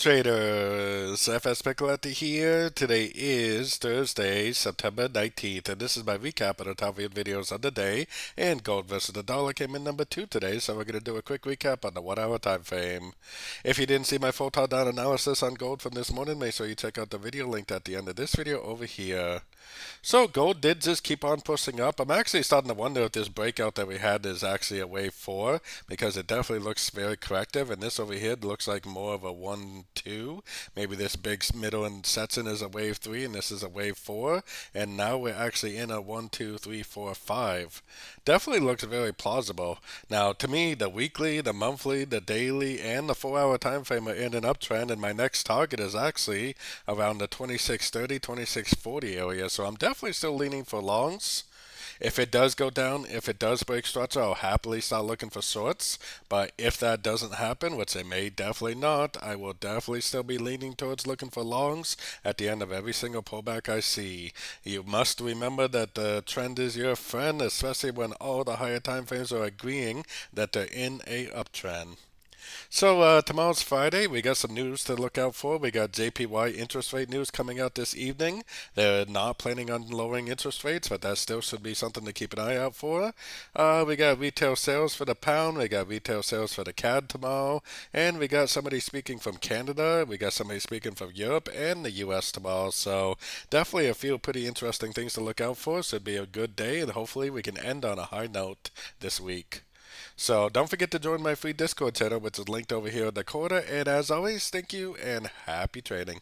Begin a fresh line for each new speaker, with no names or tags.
traders? FX Pip Collector here. Today is Thursday, September 19th, and this is my recap of the top 8 videos of the day. And gold versus the dollar came in number 2 today, so we're going to do a quick recap on the 1 hour time frame. If you didn't see my full top down analysis on gold from this morning, make sure you check out the video linked at the end of this video over here. So gold did just keep on pushing up. I'm actually starting to wonder if this breakout that we had is actually a wave 4, because it definitely looks very corrective, and this over here looks like more of a 1-2. Maybe this big middle and section is a wave 3 and this is a wave 4, and now we're actually in a 1, 2, 3, 4, 5. Definitely looks very plausible. Now to me, the weekly, the monthly, the daily, and the 4 hour time frame are in an uptrend, and my next target is actually around the 2630, 2640 area. So I'm definitely still leaning for longs. If it does go down, if it does break structure, I'll happily start looking for shorts. But if that doesn't happen, which it may definitely not, I will definitely still be leaning towards looking for longs at the end of every single pullback I see. You must remember that the trend is your friend, especially when all the higher time frames are agreeing that they're in a uptrend. So tomorrow's Friday. We got some news to look out for. We got JPY interest rate news coming out this evening. They're not planning on lowering interest rates, but that still should be something to keep an eye out for. We got retail sales for the pound. We got retail sales for the CAD tomorrow. And we got somebody speaking from Canada. We got somebody speaking from Europe and the US tomorrow. So definitely a few pretty interesting things to look out for. Should be a good day, and hopefully we can end on a high note this week. So don't forget to join my free Discord channel, which is linked over here in the corner. And as always, thank you and happy trading.